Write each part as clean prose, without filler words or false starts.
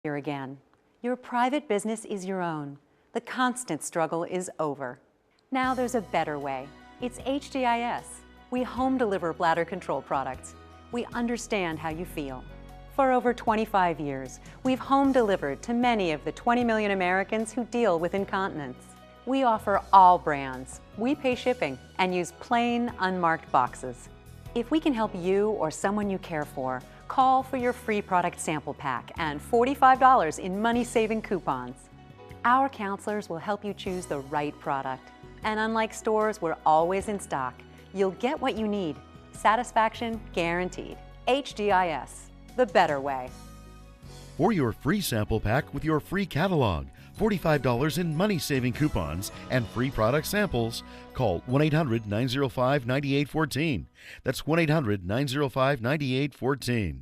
Here again. Your private business is your own. The constant struggle is over. Now there's a better way. It's HDIS. We home deliver bladder control products. We understand how you feel. For over 25 years, we've home delivered to many of the 20 million Americans who deal with incontinence. We offer all brands. We pay shipping and use plain, unmarked boxes. If we can help you or someone you care for, call for your free product sample pack and $45 in money-saving coupons. Our counselors will help you choose the right product. And unlike stores, we're always in stock. You'll get what you need. Satisfaction guaranteed. HDIS, the better way. For your free sample pack with your free catalog, $45 in money-saving coupons, and free product samples, call 1-800-905-9814. That's 1-800-905-9814.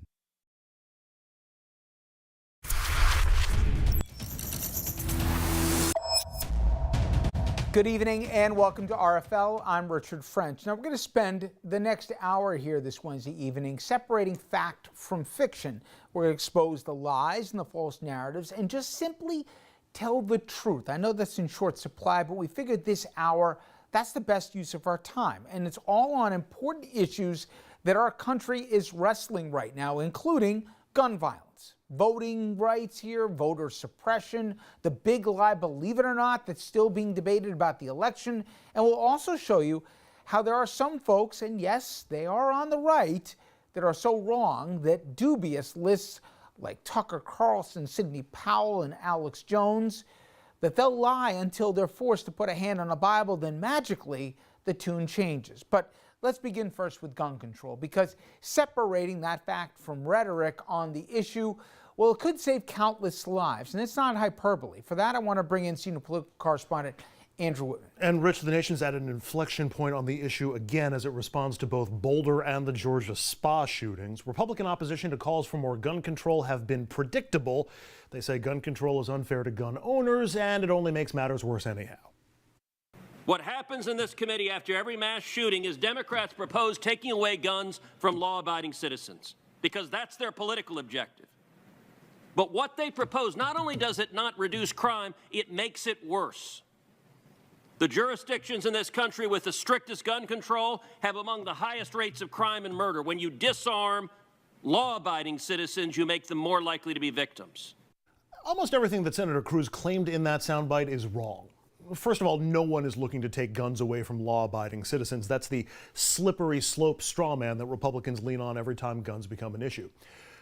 Good evening and welcome to RFL. I'm Richard French. Now we're going to spend the next hour here this Wednesday evening separating fact from fiction. We're going to expose the lies and the false narratives and just simply tell the truth. I know that's in short supply, but we figured this hour, that's the best use of our time. And it's all on important issues that our country is wrestling right now, including gun violence, voting rights here, voter suppression, the big lie, believe it or not, that's still being debated about the election. And we'll also show you how there are some folks, and yes, they are on the right, that are so wrong that dubious lists like Tucker Carlson, Sidney Powell, and Alex Jones, that they'll lie until they're forced to put a hand on a Bible, then magically the tune changes. But let's begin first with gun control, because separating that fact from rhetoric on the issue, well, it could save countless lives, and it's not hyperbole. For that, I want to bring in senior political correspondent Andrew Whitman. And Rich, the nation's at an inflection point on the issue again as it responds to both Boulder and the Georgia spa shootings. Republican opposition to calls for more gun control have been predictable. They say gun control is unfair to gun owners and it only makes matters worse anyhow. What happens in this committee after every mass shooting is Democrats propose taking away guns from law-abiding citizens because that's their political objective. But what they propose, not only does it not reduce crime, it makes it worse. The jurisdictions in this country with the strictest gun control have among the highest rates of crime and murder. When you disarm law-abiding citizens, you make them more likely to be victims. Almost everything that Senator Cruz claimed in that soundbite is wrong. First of all, no one is looking to take guns away from law-abiding citizens. That's the slippery slope straw man that Republicans lean on every time guns become an issue.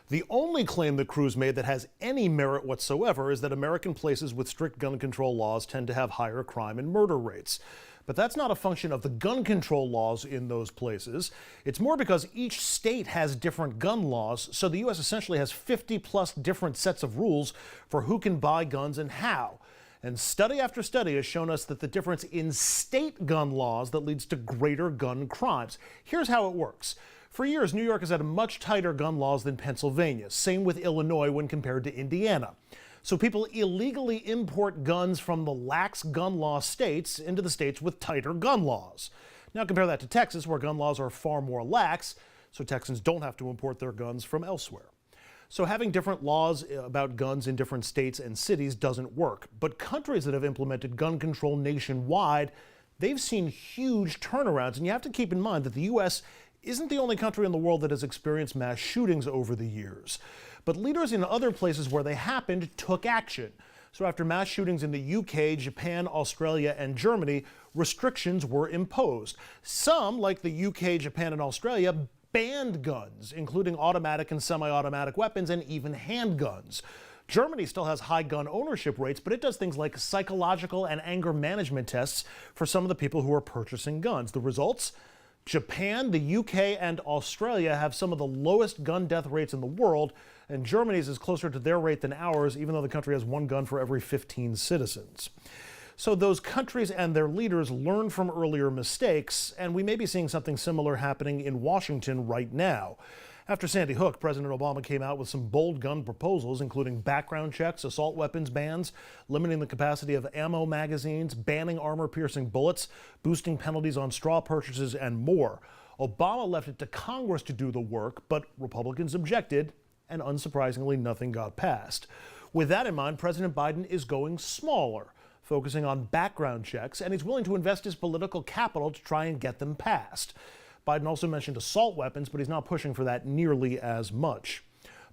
The only claim that Cruz made that has any merit whatsoever is that American places with strict gun control laws tend to have higher crime and murder rates. But that's not a function of the gun control laws in those places. It's more because each state has different gun laws, so the U.S. essentially has 50-plus different sets of rules for who can buy guns and how. And study after study has shown us that the difference in state gun laws that leads to greater gun crimes. Here's how it works. For years, New York has had much tighter gun laws than Pennsylvania. Same with Illinois when compared to Indiana. So people illegally import guns from the lax gun law states into the states with tighter gun laws. Now compare that to Texas, where gun laws are far more lax, so Texans don't have to import their guns from elsewhere. So having different laws about guns in different states and cities doesn't work. But countries that have implemented gun control nationwide, they've seen huge turnarounds. And you have to keep in mind that the U.S. isn't the only country in the world that has experienced mass shootings over the years. But leaders in other places where they happened took action. So after mass shootings in the UK, Japan, Australia, and Germany, restrictions were imposed. Some, like the UK, Japan, and Australia, banned guns, including automatic and semi-automatic weapons and even handguns. Germany still has high gun ownership rates, but it does things like psychological and anger management tests for some of the people who are purchasing guns. The results? Japan, the UK, and Australia have some of the lowest gun death rates in the world, and Germany's is closer to their rate than ours, even though the country has one gun for every 15 citizens. So those countries and their leaders learn from earlier mistakes, and we may be seeing something similar happening in Washington right now. After Sandy Hook, President Obama came out with some bold gun proposals, including background checks, assault weapons bans, limiting the capacity of ammo magazines, banning armor-piercing bullets, boosting penalties on straw purchases, and more. Obama left it to Congress to do the work, but Republicans objected, and unsurprisingly, nothing got passed. With that in mind, President Biden is going smaller, focusing on background checks, and he's willing to invest his political capital to try and get them passed. Biden also mentioned assault weapons, but he's not pushing for that nearly as much.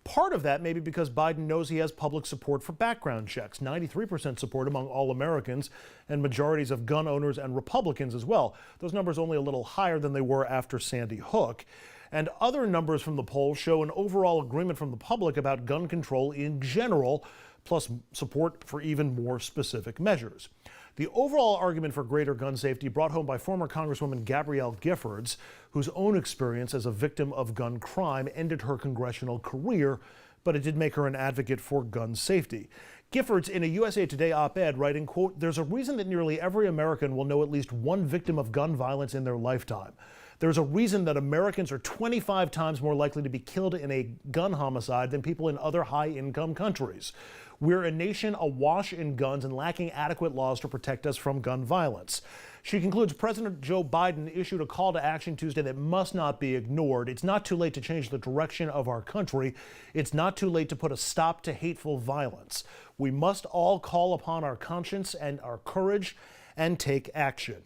Part of that may be because Biden knows he has public support for background checks, 93% support among all Americans and majorities of gun owners and Republicans as well. Those numbers only a little higher than they were after Sandy Hook. And other numbers from the poll show an overall agreement from the public about gun control in general, plus support for even more specific measures. The overall argument for greater gun safety brought home by former Congresswoman Gabrielle Giffords, whose own experience as a victim of gun crime ended her congressional career, but it did make her an advocate for gun safety. Giffords, in a USA Today op-ed, writing, quote, "There's a reason that nearly every American will know at least one victim of gun violence in their lifetime. There's a reason that Americans are 25 times more likely to be killed in a gun homicide than people in other high-income countries. We're a nation awash in guns and lacking adequate laws to protect us from gun violence." She concludes President Joe Biden issued a call to action Tuesday that must not be ignored. It's not too late to change the direction of our country. It's not too late to put a stop to hateful violence. We must all call upon our conscience and our courage and take action.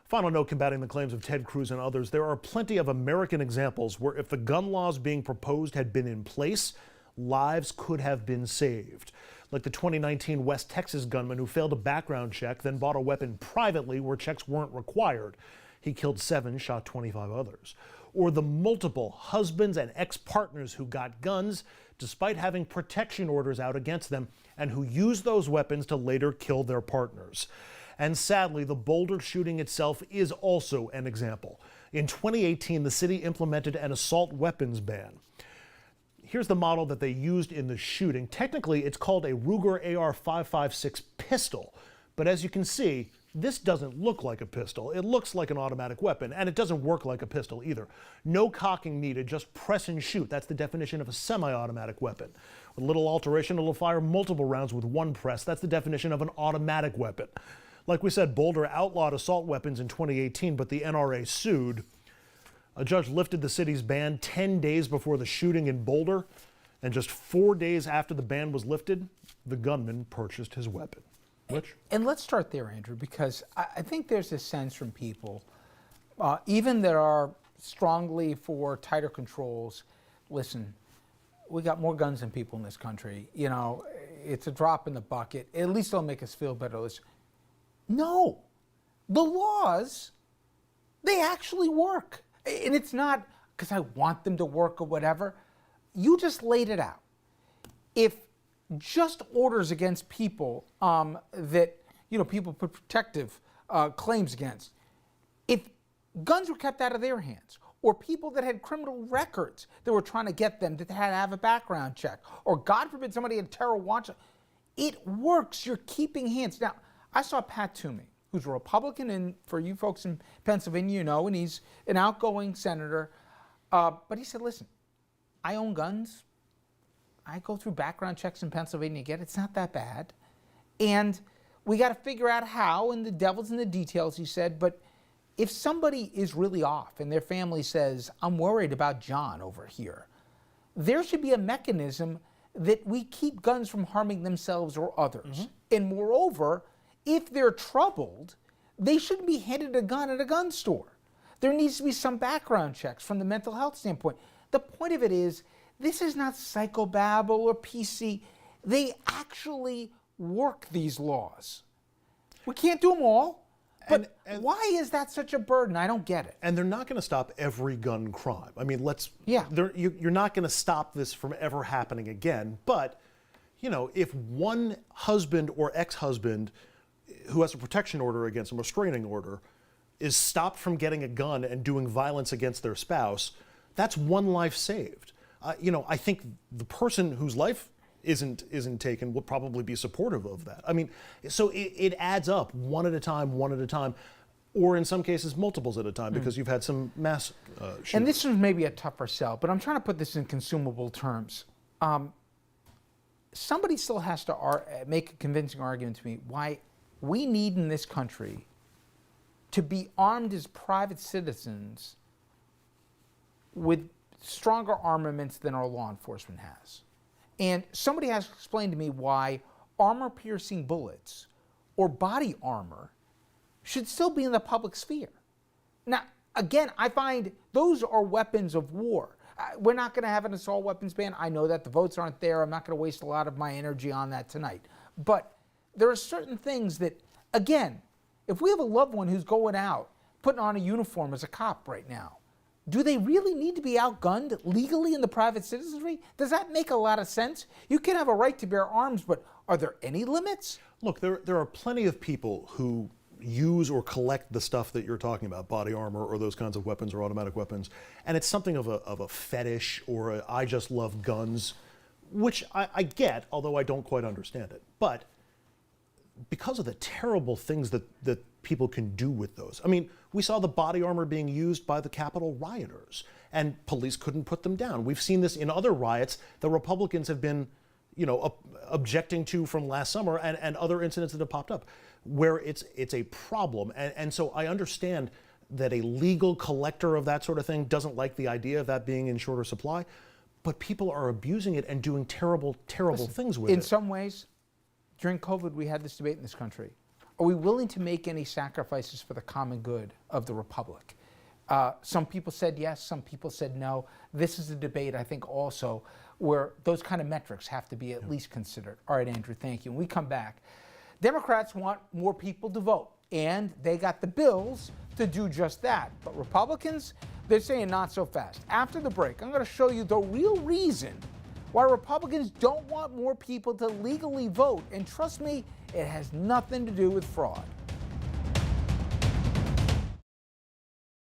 Final note combating the claims of Ted Cruz and others, there are plenty of American examples where if the gun laws being proposed had been in place, lives could have been saved. Like the 2019 West Texas gunman who failed a background check, then bought a weapon privately where checks weren't required. He killed 7, shot 25 others. Or the multiple husbands and ex-partners who got guns despite having protection orders out against them and who used those weapons to later kill their partners. And sadly, the Boulder shooting itself is also an example. In 2018, the city implemented an assault weapons ban. Here's the model that they used in the shooting. Technically, it's called a Ruger AR-556 pistol. But as you can see, this doesn't look like a pistol. It looks like an automatic weapon, and it doesn't work like a pistol either. No cocking needed, just press and shoot. That's the definition of a semi-automatic weapon. With a little alteration, it'll fire multiple rounds with one press. That's the definition of an automatic weapon. Like we said, Boulder outlawed assault weapons in 2018, but the NRA sued. A judge lifted the city's ban 10 days before the shooting in Boulder, and just 4 days after the ban was lifted, the gunman purchased his weapon. Rich? And let's start there, Andrew, because I think there's a sense from people, even that are strongly for tighter controls, listen, we got more guns than people in this country. You know, it's a drop in the bucket. At least it'll make us feel better. No, the laws, they actually work. And it's not because I want them to work or whatever. You just laid it out. If just orders against people that, you know, people put protective claims against, if guns were kept out of their hands, or people that had criminal records that were trying to get them to have a background check, or God forbid somebody had terror watch, it works. You're keeping hands. Now, I saw Pat Toomey, who's a Republican, and for you folks in Pennsylvania, you know, and he's an outgoing senator. But he said, listen, I own guns. I go through background checks in Pennsylvania again. It's not that bad. And we got to figure out how, and the devil's in the details, he said. But if somebody is really off and their family says, I'm worried about John over here, there should be a mechanism that we keep guns from harming themselves or others. Mm-hmm. And moreover, if they're troubled, they shouldn't be handed a gun at a gun store. There needs to be some background checks from the mental health standpoint. The point of it is, this is not psychobabble or PC. They actually work these laws. We can't do them all, but and why is that such a burden? I don't get it. And they're not going to stop every gun crime. I mean, yeah. You're not going to stop this from ever happening again. But, you know, if one husband or ex-husband who has a protection order against them, a restraining order, is stopped from getting a gun and doing violence against their spouse, that's one life saved. You know, I think the person whose life isn't taken will probably be supportive of that. I mean, so it adds up one at a time, or in some cases multiples at a time, because you've had some mass shootings. And this is maybe a tougher sell, but I'm trying to put this in consumable terms. Somebody still has to make a convincing argument to me why we need in this country to be armed as private citizens with stronger armaments than our law enforcement has. And somebody has explained to me why armor-piercing bullets or body armor should still be in the public sphere. Now, again, I find those are weapons of war. We're not going to have an assault weapons ban. I know that the votes aren't there. I'm not going to waste a lot of my energy on that tonight. But there are certain things that, again, if we have a loved one who's going out, putting on a uniform as a cop right now, do they really need to be outgunned legally in the private citizenry? Does that make a lot of sense? You can have a right to bear arms, but are there any limits? Look, there are plenty of people who use or collect the stuff that you're talking about, body armor or those kinds of weapons or automatic weapons, and it's something of a fetish or a, I just love guns, which I get, although I don't quite understand it. But because of the terrible things that people can do with those. I mean, we saw the body armor being used by the Capitol rioters, and police couldn't put them down. We've seen this in other riots that Republicans have been, objecting to from last summer, and other incidents that have popped up, where it's a problem. And so I understand that a legal collector of that sort of thing doesn't like the idea of that being in shorter supply, but people are abusing it and doing terrible, terrible things with it. In some ways, during COVID, we had this debate in this country. Are we willing to make any sacrifices for the common good of the republic? Some people said yes, some people said no. This is a debate, I think, also where those kind of metrics have to be at least considered. All right, Andrew, thank you. When we come back, Democrats want more people to vote, and they got the bills to do just that. But Republicans, they're saying not so fast. After the break, I'm going to show you the real reason why Republicans don't want more people to legally vote. And trust me, it has nothing to do with fraud.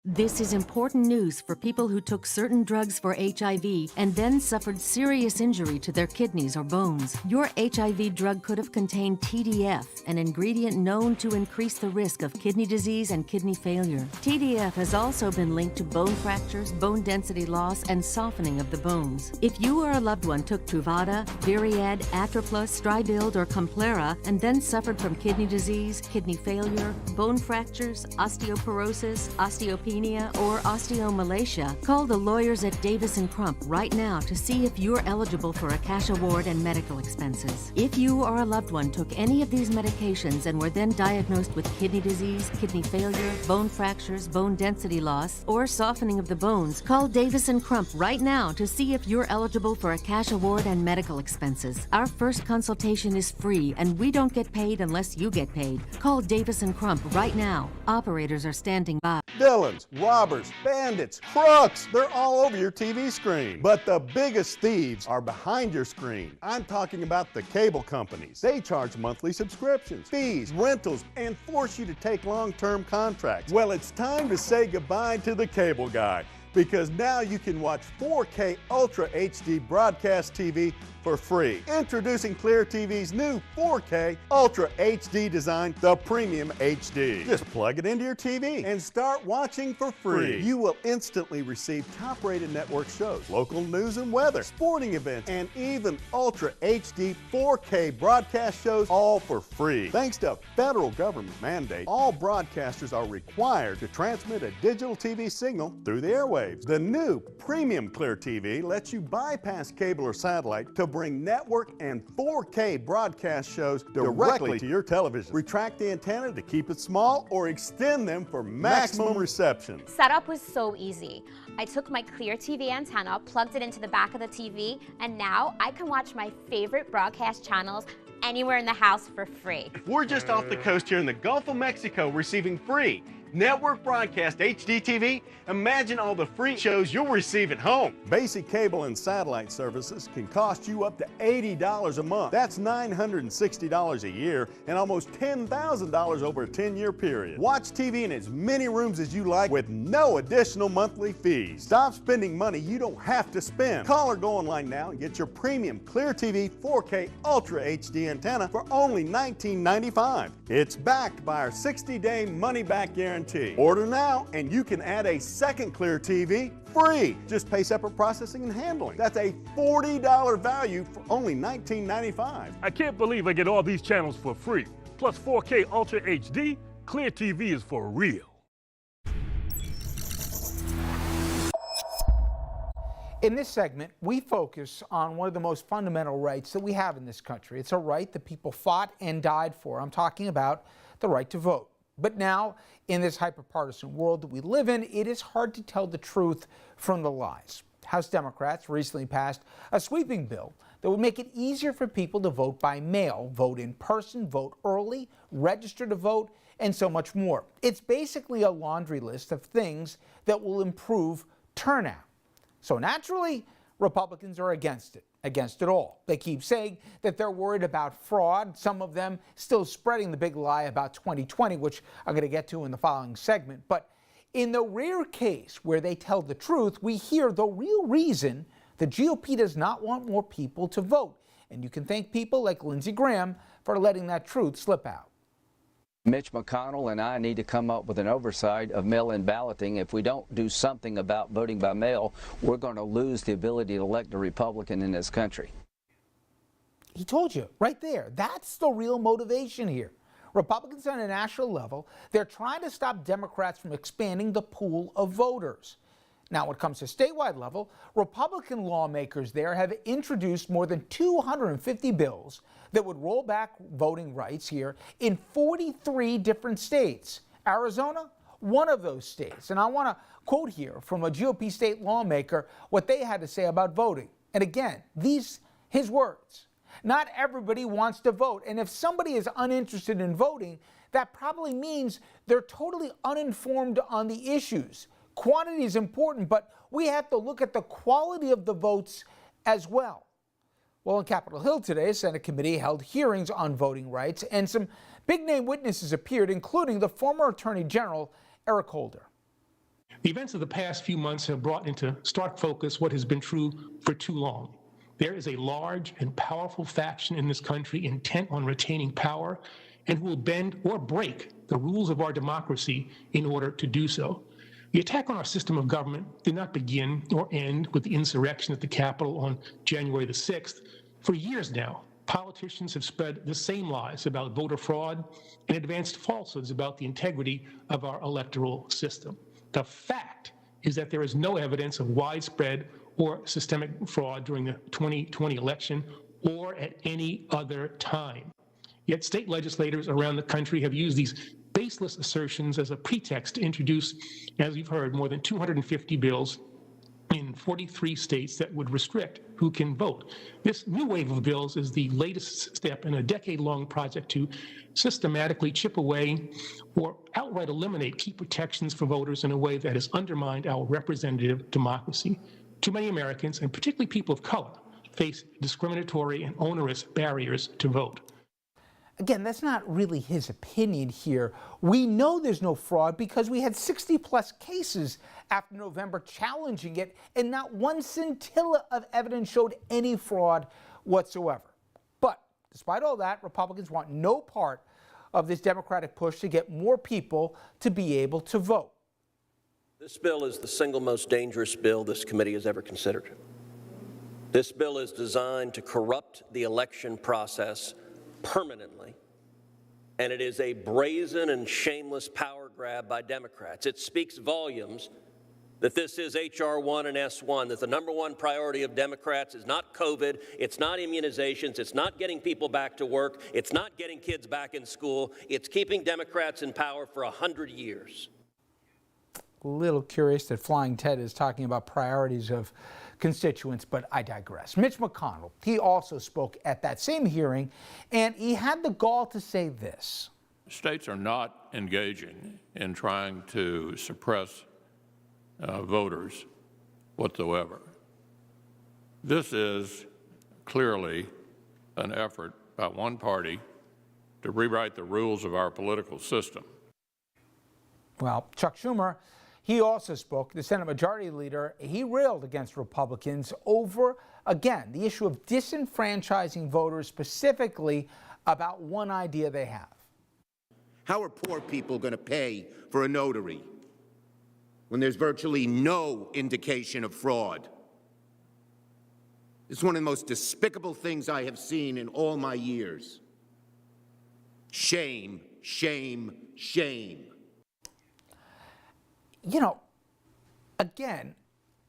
This is important news for people who took certain drugs for HIV and then suffered serious injury to their kidneys or bones. Your HIV drug could have contained TDF, an ingredient known to increase the risk of kidney disease and kidney failure. TDF has also been linked to bone fractures, bone density loss, and softening of the bones. If you or a loved one took Truvada, Viriad, Atroplus, Stribild, or Complera and then suffered from kidney disease, kidney failure, bone fractures, osteoporosis, osteopenia, or osteomalacia, call the lawyers at Davis & Crump right now to see if you're eligible for a cash award and medical expenses. If you or a loved one took any of these medications and were then diagnosed with kidney disease, kidney failure, bone fractures, bone density loss, or softening of the bones, call Davis & Crump right now to see if you're eligible for a cash award and medical expenses. Our first consultation is free, and we don't get paid unless you get paid. Call Davis & Crump right now. Operators are standing by. Villains, robbers, bandits, crooks, they're all over your TV screen. But the biggest thieves are behind your screen. I'm talking about the cable companies. They charge monthly subscriptions, fees, rentals, and force you to take long-term contracts. Well, it's time to say goodbye to the cable guy, because now you can watch 4K Ultra HD broadcast TV for free. Introducing Clear TV's new 4K Ultra HD design, the Premium HD. Just plug it into your TV and start watching for free. You will instantly receive top-rated network shows, local news and weather, sporting events, and even Ultra HD 4K broadcast shows, all for free. Thanks to a federal government mandate, all broadcasters are required to transmit a digital TV signal through the airwaves. The new Premium Clear TV lets you bypass cable or satellite to bring network and 4K broadcast shows directly to your television. Retract the antenna to keep it small or extend them for maximum reception. Setup was so easy. I took my Clear TV antenna, plugged it into the back of the TV, and now I can watch my favorite broadcast channels anywhere in the house for free. We're just off the coast here in the Gulf of Mexico receiving free network broadcast HD TV. Imagine all the free shows you'll receive at home. Basic cable and satellite services can cost you up to $80 a month. That's $960 a year and almost $10,000 over a 10-year period. Watch TV in as many rooms as you like with no additional monthly fees. Stop spending money you don't have to spend. Call or go online now and get your premium Clear TV 4K Ultra HD antenna for only $19.95. It's backed by our 60-day money-back guarantee. Order now and you can add a second Clear TV free. Just pay separate processing and handling. That's a $40 value for only $19.95. I can't believe I get all these channels for free. Plus 4K Ultra HD, Clear TV is for real. In this segment, we focus on one of the most fundamental rights that we have in this country. It's a right that people fought and died for. I'm talking about the right to vote. But now, in this hyper-partisan world that we live in, it is hard to tell the truth from the lies. House Democrats recently passed a sweeping bill that would make it easier for people to vote by mail, vote in person, vote early, register to vote, and so much more. It's basically a laundry list of things that will improve turnout. So naturally, Republicans are against it all. They keep saying that they're worried about fraud, some of them still spreading the big lie about 2020, which I'm going to get to in the following segment. But in the rare case where they tell the truth, we hear the real reason the GOP does not want more people to vote. And you can thank people like Lindsey Graham for letting that truth slip out. Mitch McConnell and I need to come up with an oversight of mail-in balloting. If we don't do something about voting by mail, we're going to lose the ability to elect a Republican in this country. He told you right there. That's the real motivation here. Republicans on a national level, they're trying to stop Democrats from expanding the pool of voters. Now, when it comes to statewide level, Republican lawmakers there have introduced more than 250 bills that would roll back voting rights here in 43 different states. Arizona, one of those states. And I want to quote here from a GOP state lawmaker what they had to say about voting. And again, his words. Not everybody wants to vote. And if somebody is uninterested in voting, that probably means they're totally uninformed on the issues. Quantity is important, but we have to look at the quality of the votes as well. Well, on Capitol Hill today, a Senate committee held hearings on voting rights, and some big-name witnesses appeared, including the former Attorney General, Eric Holder. The events of the past few months have brought into stark focus what has been true for too long. There is a large and powerful faction in this country intent on retaining power and who will bend or break the rules of our democracy in order to do so. The attack on our system of government did not begin or end with the insurrection at the Capitol on January the 6th. For years now, politicians have spread the same lies about voter fraud and advanced falsehoods about the integrity of our electoral system. The fact is that there is no evidence of widespread or systemic fraud during the 2020 election or at any other time. Yet state legislators around the country have used these baseless assertions as a pretext to introduce, as you've heard, more than 250 bills in 43 states that would restrict who can vote. This new wave of bills is the latest step in a decade-long project to systematically chip away or outright eliminate key protections for voters in a way that has undermined our representative democracy. Too many Americans, and particularly people of color, face discriminatory and onerous barriers to vote. Again, that's not really his opinion here. We know there's no fraud because we had 60-plus cases after November challenging it, and not one scintilla of evidence showed any fraud whatsoever. But despite all that, Republicans want no part of this Democratic push to get more people to be able to vote. This bill is the single most dangerous bill this committee has ever considered. This bill is designed to corrupt the election process permanently, and it is a brazen and shameless power grab by Democrats. It speaks volumes that this is H.R. 1 and S1, that the number one priority of Democrats is not COVID, it's not immunizations, it's not getting people back to work, it's not getting kids back in school, it's keeping Democrats in power for 100 years. A little curious that Flying Ted is talking about priorities of constituents, but I digress. Mitch McConnell, he also spoke at that same hearing, and he had the gall to say this. States are not engaging in trying to suppress voters whatsoever. This is clearly an effort by one party to rewrite the rules of our political system. Well, Chuck Schumer, he also spoke. The Senate Majority Leader, he railed against Republicans over, again, the issue of disenfranchising voters, specifically about one idea they have. How are poor people going to pay for a notary when there's virtually no indication of fraud? It's one of the most despicable things I have seen in all my years. Shame, shame, shame. You know, again,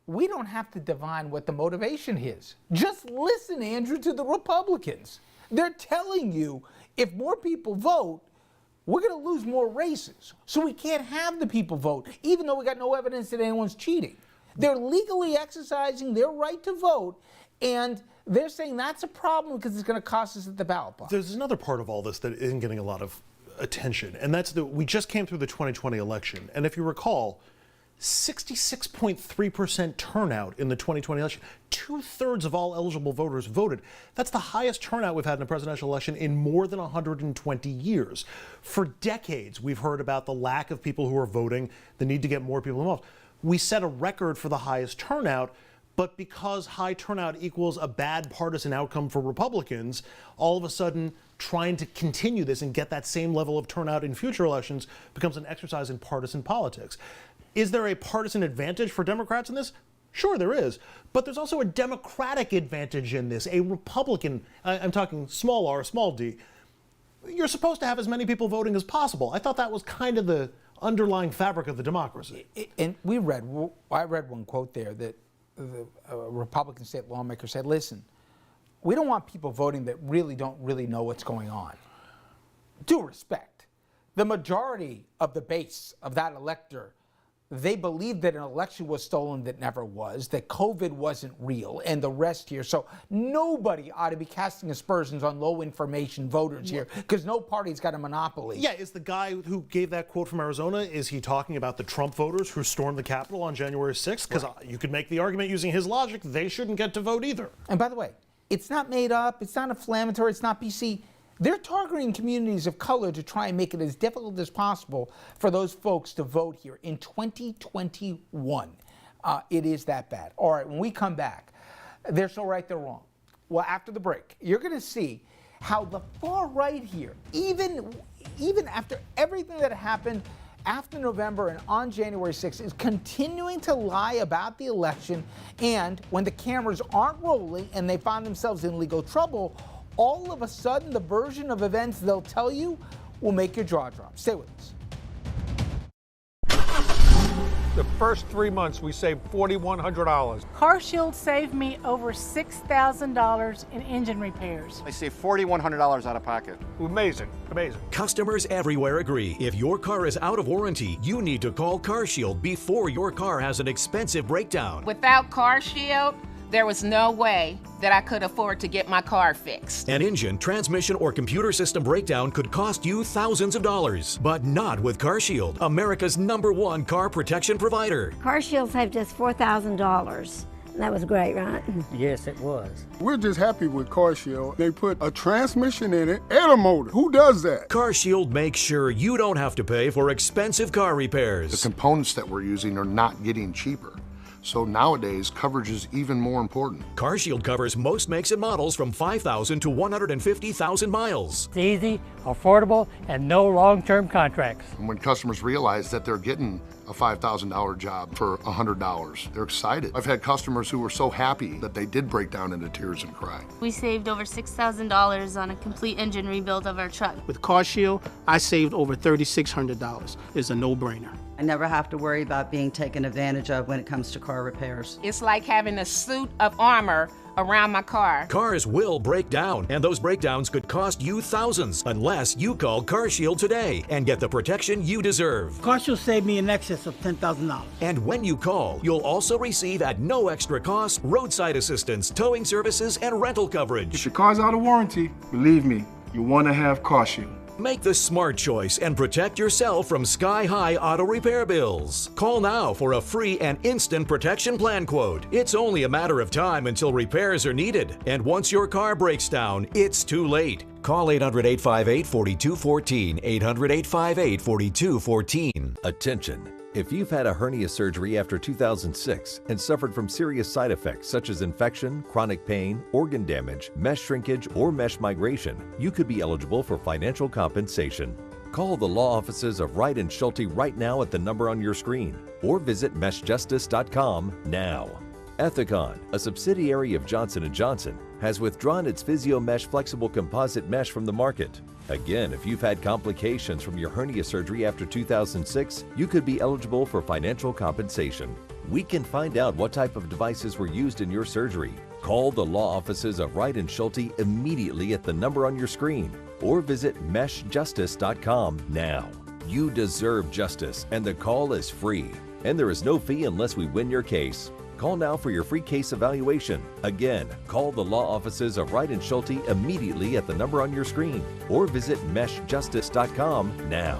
we don't have to divine what the motivation is. Just listen, Andrew, to the Republicans. They're telling you if more people vote, we're going to lose more races. So we can't have the people vote, even though we got no evidence that anyone's cheating. They're legally exercising their right to vote, and they're saying that's a problem because it's going to cost us at the ballot box. There's another part of all this that isn't getting a lot of attention, and that's that we just came through the 2020 election, and if you recall, 66.3% turnout in the 2020 election. 2/3 of all eligible voters voted. That's the highest turnout we've had in a presidential election in more than 120 years. For decades, we've heard about the lack of people who are voting, the need to get more people involved. We set a record for the highest turnout, but because high turnout equals a bad partisan outcome for Republicans, all of a sudden trying to continue this and get that same level of turnout in future elections becomes an exercise in partisan politics. Is there a partisan advantage for Democrats in this? Sure, there is. But there's also a Democratic advantage in this, a Republican, I'm talking small r, small d. You're supposed to have as many people voting as possible. I thought that was kind of the underlying fabric of the democracy. And I read one quote there that the Republican state lawmaker said, listen, we don't want people voting that don't really know what's going on. Due respect, the majority of the base of that elector, they believed that an election was stolen that never was, that COVID wasn't real, and the rest here. So nobody ought to be casting aspersions on low information voters here, because no party's got a monopoly. Yeah, is the guy who gave that quote from Arizona, is he talking about the Trump voters who stormed the Capitol on January 6th? Because you could make the argument using his logic, they shouldn't get to vote either. And by the way, it's not made up, it's not inflammatory, it's not PC. They're targeting communities of color to try and make it as difficult as possible for those folks to vote here in 2021. It is that bad. All right, when we come back, they're so right, they're wrong. Well, after the break, you're going to see how the far right here, even after everything that happened after November and on January 6th, is continuing to lie about the election. And when the cameras aren't rolling and they find themselves in legal trouble, all of a sudden, the version of events they'll tell you will make your jaw drop. Stay with us. The first 3 months, we saved $4,100. CarShield saved me over $6,000 in engine repairs. I saved $4,100 out of pocket. Amazing, amazing. Customers everywhere agree. If your car is out of warranty, you need to call CarShield before your car has an expensive breakdown. Without CarShield, there was no way that I could afford to get my car fixed. An engine, transmission, or computer system breakdown could cost you thousands of dollars, but not with CarShield, America's #1 car protection provider. CarShield saved us $4,000. That was great, right? Yes, it was. We're just happy with CarShield. They put a transmission in it and a motor. Who does that? CarShield makes sure you don't have to pay for expensive car repairs. The components that we're using are not getting cheaper. So nowadays, coverage is even more important. CarShield covers most makes and models from 5,000 to 150,000 miles. It's easy, affordable, and no long-term contracts. And when customers realize that they're getting a $5,000 job for $100, they're excited. I've had customers who were so happy that they did break down into tears and cry. We saved over $6,000 on a complete engine rebuild of our truck. With CarShield, I saved over $3,600. It's a no-brainer. I never have to worry about being taken advantage of when it comes to car repairs. It's like having a suit of armor around my car. Cars will break down, and those breakdowns could cost you thousands unless you call CarShield today and get the protection you deserve. CarShield saved me in excess of $10,000. And when you call, you'll also receive at no extra cost roadside assistance, towing services, and rental coverage. If your car's out of warranty, believe me, you want to have CarShield. Make the smart choice and protect yourself from sky-high auto repair bills. Call now for a free and instant protection plan quote. It's only a matter of time until repairs are needed. And once your car breaks down, it's too late. Call 800-858-4214, 800-858-4214. Attention. If you've had a hernia surgery after 2006 and suffered from serious side effects such as infection, chronic pain, organ damage, mesh shrinkage, or mesh migration, you could be eligible for financial compensation. Call the law offices of Wright & Schulte right now at the number on your screen, or visit meshjustice.com now. Ethicon, a subsidiary of Johnson & Johnson, has withdrawn its PhysioMesh flexible composite mesh from the market. Again, if you've had complications from your hernia surgery after 2006, you could be eligible for financial compensation. We can find out what type of devices were used in your surgery. Call the law offices of Wright & Schulte immediately at the number on your screen or visit meshjustice.com now. You deserve justice, and the call is free. And there is no fee unless we win your case. Call now for your free case evaluation. Again, call the law offices of Wright & Schulte immediately at the number on your screen or visit meshjustice.com now.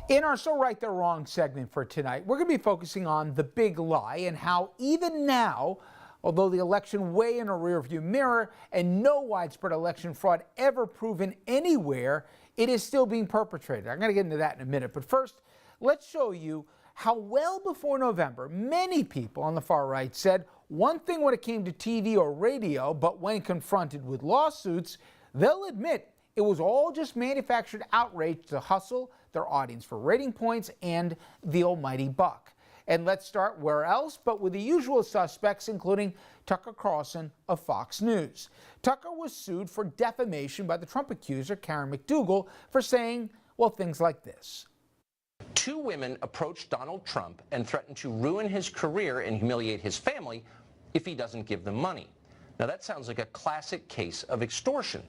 In our So Right They're Wrong segment for tonight, we're going to be focusing on the big lie and how even now, although the election way in a rearview mirror and no widespread election fraud ever proven anywhere, it is still being perpetrated. I'm going to get into that in a minute. But first, let's show you how well before November, many people on the far right said one thing when it came to TV or radio, but when confronted with lawsuits, they'll admit it was all just manufactured outrage to hustle their audience for rating points and the almighty buck. And let's start where else but with the usual suspects, including Tucker Carlson of Fox News. Tucker was sued for defamation by the Trump accuser, Karen McDougal, for saying, well, things like this. Two women approached Donald Trump and threatened to ruin his career and humiliate his family if he doesn't give them money. Now that sounds like a classic case of extortion.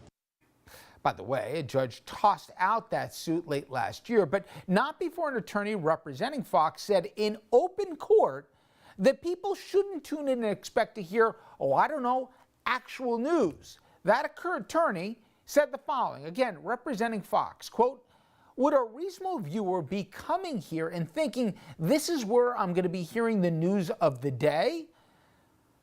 By the way, a judge tossed out that suit late last year, but not before an attorney representing Fox said in open court that people shouldn't tune in and expect to hear, oh, I don't know, actual news. That attorney said the following, again, representing Fox, quote, would a reasonable viewer be coming here and thinking this is where I'm going to be hearing the news of the day?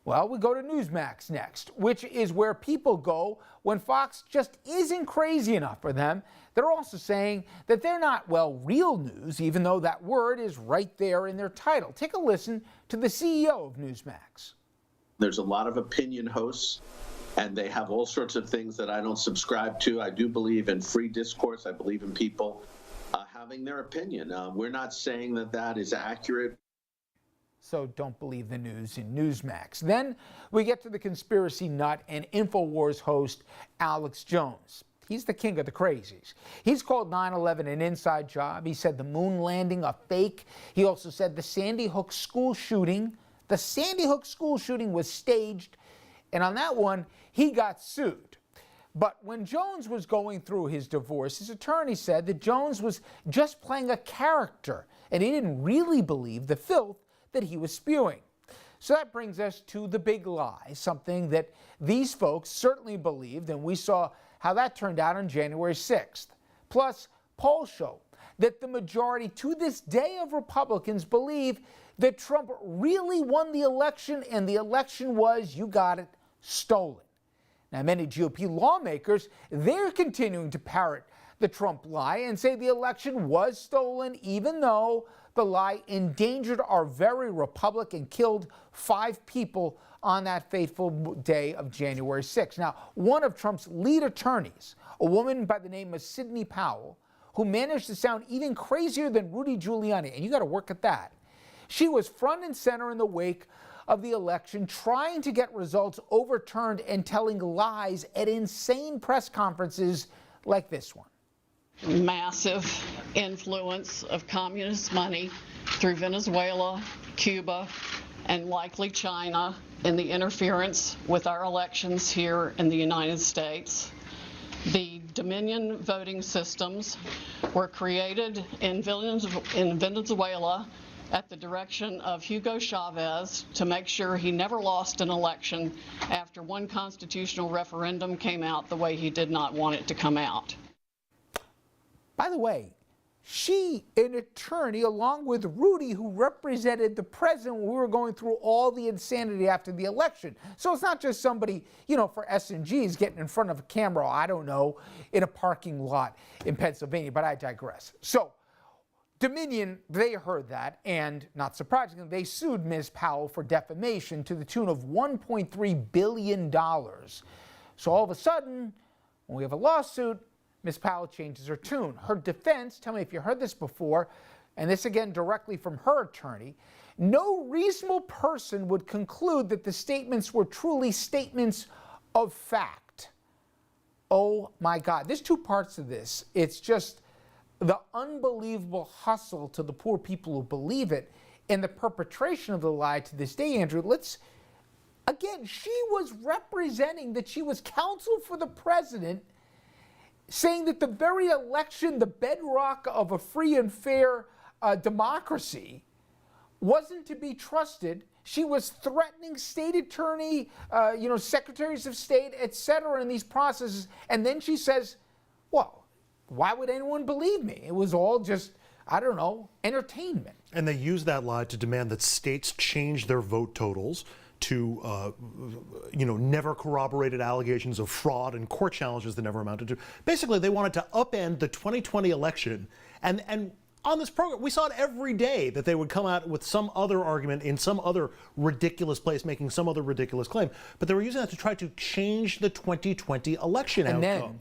Well, we go to Newsmax next, which is where people go when Fox just isn't crazy enough for them. They're also saying that they're not, well, real news, even though that word is right there in their title. Take a listen to the CEO of Newsmax. There's a lot of opinion hosts, and they have all sorts of things that I don't subscribe to. I do believe in free discourse. I believe in people having their opinion. We're not saying that that is accurate. So don't believe the news in Newsmax. Then we get to the conspiracy nut and InfoWars host Alex Jones. He's the king of the crazies. He's called 9/11 an inside job. He said the moon landing a fake. He also said the Sandy Hook school shooting was staged. And on that one, he got sued. But when Jones was going through his divorce, his attorney said that Jones was just playing a character and he didn't really believe the filth that he was spewing. So that brings us to the big lie, something that these folks certainly believed, and we saw how that turned out on January 6th. Plus, polls show that the majority to this day of Republicans believe that Trump really won the election, and the election was, you got it, stolen. Now, many GOP lawmakers, they're continuing to parrot the Trump lie and say the election was stolen, even though the lie endangered our very republic and killed 5 people on that fateful day of January 6th. Now, one of Trump's lead attorneys, a woman by the name of Sidney Powell, who managed to sound even crazier than Rudy Giuliani, and you got to work at that. She was front and center in the wake of the election, trying to get results overturned and telling lies at insane press conferences like this one. Massive influence of communist money through Venezuela, Cuba, and likely China in the interference with our elections here in the United States. The Dominion voting systems were created in Venezuela at the direction of Hugo Chavez to make sure he never lost an election after one constitutional referendum came out the way he did not want it to come out. By the way, she, an attorney, along with Rudy, who represented the president when we were going through all the insanity after the election. So it's not just somebody, for S&Gs getting in front of a camera, I don't know, in a parking lot in Pennsylvania, but I digress. So Dominion, they heard that, and not surprisingly, they sued Ms. Powell for defamation to the tune of $1.3 billion. So all of a sudden, when we have a lawsuit, Ms. Powell changes her tune. Her defense, tell me if you heard this before, and this again directly from her attorney, no reasonable person would conclude that the statements were truly statements of fact. Oh my God, there's 2 parts to this. It's just the unbelievable hustle to the poor people who believe it and the perpetration of the lie to this day, Andrew, again, she was representing that she was counsel for the president, saying that the very election, the bedrock of a free and fair democracy, wasn't to be trusted. She was threatening state attorney, secretaries of state, etc. in these processes. And then she says, well, why would anyone believe me? It was all just, I don't know, entertainment. And they use that lie to demand that states change their vote totals to, never corroborated allegations of fraud and court challenges that never amounted to. Basically, they wanted to upend the 2020 election. And on this program, we saw it every day that they would come out with some other argument in some other ridiculous place, making some other ridiculous claim. But they were using that to try to change the 2020 election outcome. And then,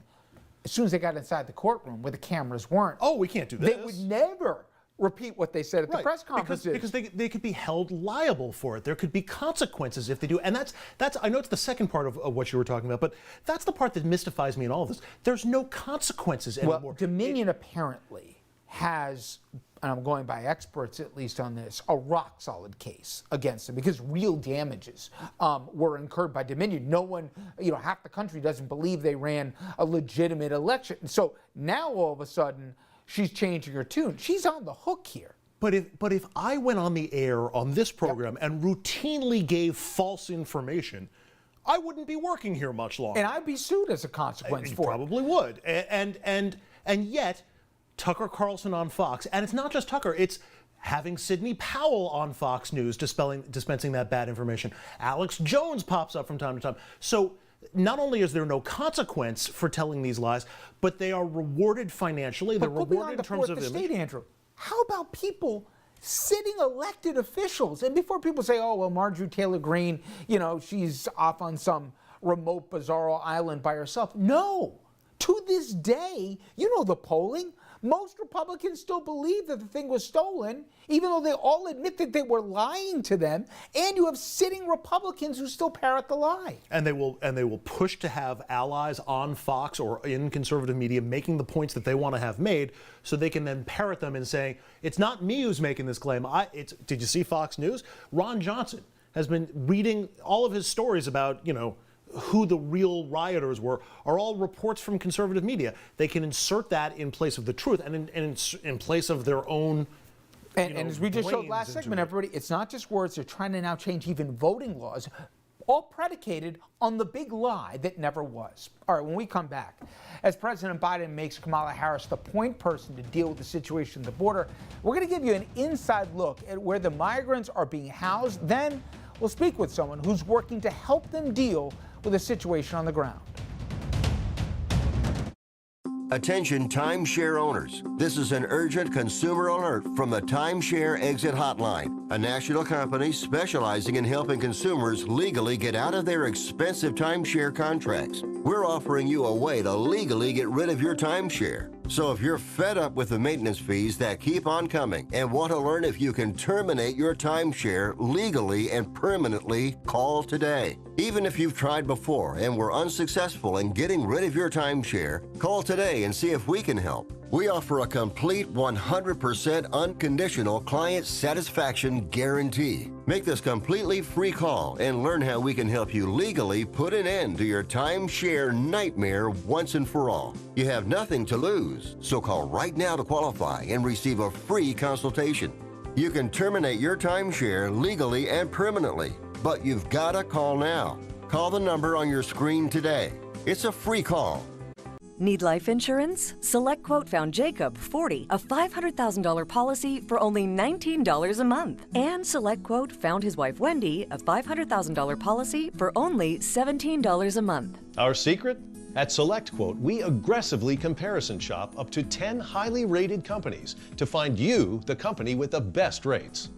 as soon as they got inside the courtroom where the cameras weren't, we can't do this. They would never repeat what they said at the press conferences. Because they could be held liable for it. There could be consequences if they do. And that's I know it's the second part of what you were talking about, but that's the part that mystifies me in all of this. There's no consequences anymore. Well, Dominion apparently has, and I'm going by experts at least on this, a rock-solid case against them because real damages were incurred by Dominion. No one, half the country doesn't believe they ran a legitimate election. So now all of a sudden, she's changing her tune. She's on the hook here. But if I went on the air on this program and routinely gave false information, I wouldn't be working here much longer. And I'd be sued as a consequence for it. Probably would. And yet, Tucker Carlson on Fox, and it's not just Tucker, it's having Sidney Powell on Fox News dispensing that bad information. Alex Jones pops up from time to time. So not only is there no consequence for telling these lies, but they are rewarded finationally. They're rewarded in terms of image. State, Andrew, how about people sitting elected officials? And before people say, oh, well, Marjorie Taylor Greene, she's off on some remote, bizarro island by herself. No. To this day, the polling, most Republicans still believe that the thing was stolen, even though they all admit that they were lying to them. And you have sitting Republicans who still parrot the lie. And they will push to have allies on Fox or in conservative media making the points that they want to have made, so they can then parrot them and say, it's not me who's making this claim. Did you see Fox News? Ron Johnson has been reading all of his stories about, who the real rioters were, are all reports from conservative media. They can insert that in place of the truth and in place of their own. And as we just showed last segment, everybody, it's not just words. They're trying to now change even voting laws, all predicated on the big lie that never was. All right, when we come back, as President Biden makes Kamala Harris the point person to deal with the situation at the border, we're going to give you an inside look at where the migrants are being housed. Then we'll speak with someone who's working to help them deal with the situation on the ground. Attention timeshare owners. This is an urgent consumer alert from the Timeshare Exit Hotline, a national company specializing in helping consumers legally get out of their expensive timeshare contracts. We're offering you a way to legally get rid of your timeshare. So if you're fed up with the maintenance fees that keep on coming and want to learn if you can terminate your timeshare legally and permanently, call today. Even if you've tried before and were unsuccessful in getting rid of your timeshare, call today and see if we can help. We offer a complete 100% unconditional client satisfaction guarantee. Make this completely free call and learn how we can help you legally put an end to your timeshare nightmare once and for all. You have nothing to lose, so call right now to qualify and receive a free consultation. You can terminate your timeshare legally and permanently, but you've got to call now. Call the number on your screen today. It's a free call. Need life insurance? SelectQuote found Jacob, 40, a $500,000 policy for only $19 a month. And SelectQuote found his wife, Wendy, a $500,000 policy for only $17 a month. Our secret? At SelectQuote, we aggressively comparison shop up to 10 highly rated companies to find you the company with the best rates.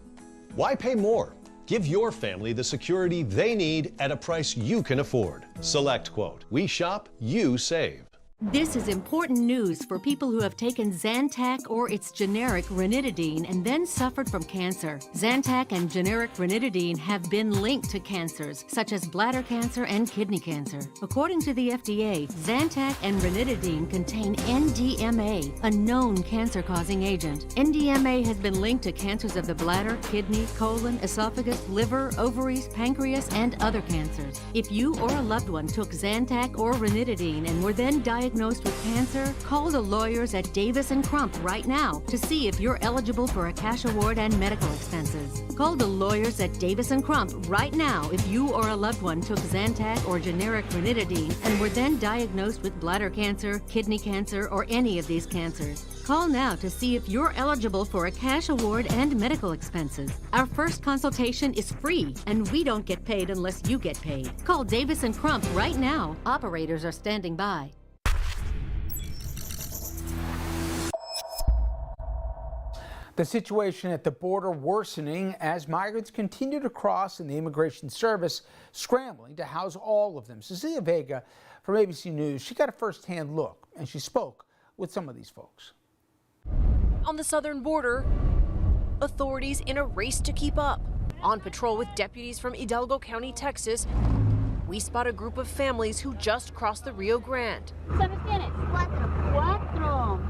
Why pay more? Give your family the security they need at a price you can afford. SelectQuote. We shop, you save. This is important news for people who have taken Zantac or its generic ranitidine and then suffered from cancer. Zantac and generic ranitidine have been linked to cancers such as bladder cancer and kidney cancer. According to the FDA, Zantac and ranitidine contain NDMA, a known cancer-causing agent. NDMA has been linked to cancers of the bladder, kidney, colon, esophagus, liver, ovaries, pancreas, and other cancers. If you or a loved one took Zantac or ranitidine and were then diagnosed with cancer, call the lawyers at Davis & Crump right now to see if you're eligible for a cash award and medical expenses. Call the lawyers at Davis & Crump right now if you or a loved one took Zantac or generic ranitidine and were then diagnosed with bladder cancer, kidney cancer, or any of these cancers. Call now to see if you're eligible for a cash award and medical expenses. Our first consultation is free, and we don't get paid unless you get paid. Call Davis & Crump right now. Operators are standing by. The situation at the border worsening as migrants continue to cross and the Immigration Service scrambling to house all of them. Cecilia Vega from ABC News, she got a first-hand look, and she spoke with some of these folks. On the southern border, authorities in a race to keep up. On patrol with deputies from Hidalgo County, Texas, we spot a group of families who just crossed the Rio Grande. ¿Sabes quiénes? Cuatro.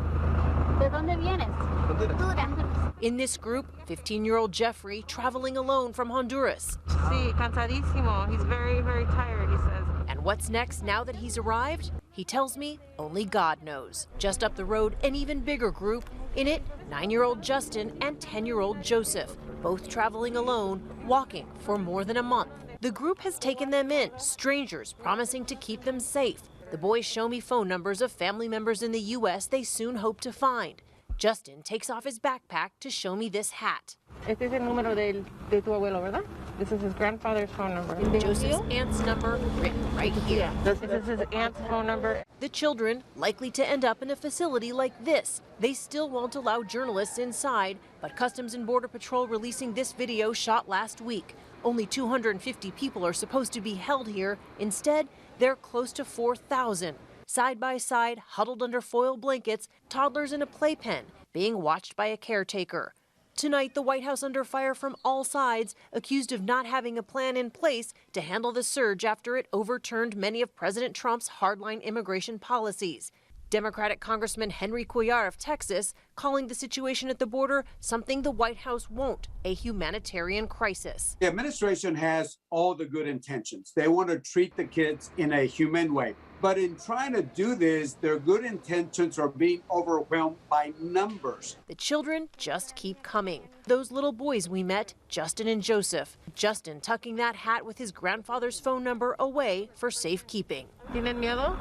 ¿De dónde vienes? Honduras. In this group, 15-year-old Jeffrey traveling alone from Honduras. Sí, cansadísimo. He's very, very tired, he says. And what's next now that he's arrived? He tells me only God knows. Just up the road, an even bigger group. In it, 9-year-old Justin and 10-year-old Joseph, both traveling alone, walking for more than a month. The group has taken them in, strangers promising to keep them safe. The boys show me phone numbers of family members in the U.S. they soon hope to find. Justin takes off his backpack to show me this hat. Este es el número de tu abuelo, ¿verdad? This is his grandfather's phone number. Joseph's aunt's number written right here. This is his aunt's phone number. The children likely to end up in a facility like this. They still won't allow journalists inside, but Customs and Border Patrol releasing this video shot last week. Only 250 people are supposed to be held here. Instead, they're close to 4,000. Side by side, huddled under foil blankets, toddlers in a playpen, being watched by a caretaker. Tonight, the White House under fire from all sides, accused of not having a plan in place to handle the surge after it overturned many of President Trump's hardline immigration policies. Democratic Congressman Henry Cuellar of Texas calling the situation at the border something the White House won't, a humanitarian crisis. The administration has all the good intentions. They want to treat the kids in a humane way. But in trying to do this, their good intentions are being overwhelmed by numbers. The children just keep coming. Those little boys we met, Justin and Joseph. Justin tucking that hat with his grandfather's phone number away for safekeeping. ¿Tienen miedo?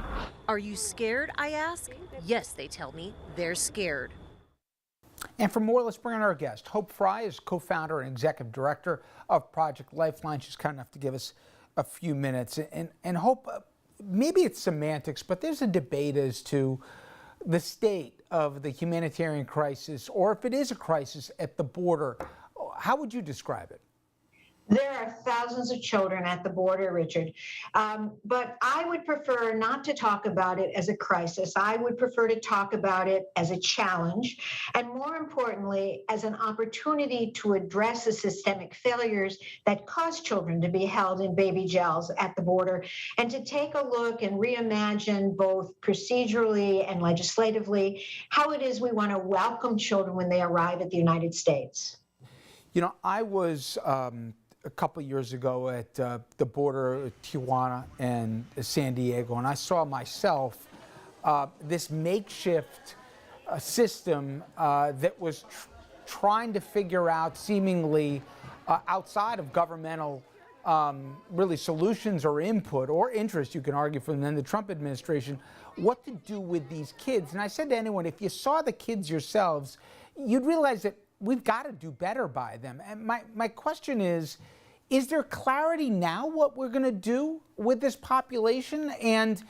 Are you scared, I ask? Yes, they tell me. They're scared. And for more, let's bring on our guest. Hope Fry is co-founder and executive director of Project Lifeline. She's kind enough to give us a few minutes. And Hope, maybe it's semantics, but there's a debate as to the state of the humanitarian crisis, or if it is a crisis at the border. How would you describe it? There are thousands of children at the border, Richard, but I would prefer not to talk about it as a crisis. I would prefer to talk about it as a challenge, and more importantly, as an opportunity to address the systemic failures that cause children to be held in baby jails at the border, and to take a look and reimagine both procedurally and legislatively how it is we want to welcome children when they arrive at the United States. You know, I was a couple of years ago at the border, Tijuana and San Diego, and I saw myself this makeshift system that was trying to figure out, seemingly outside of governmental really solutions or input or interest, you can argue, from then the Trump administration, what to do with these kids. And I said to anyone, if you saw the kids yourselves, you'd realize that we've got to do better by them. And my question is there clarity now what we're going to do with this population? And,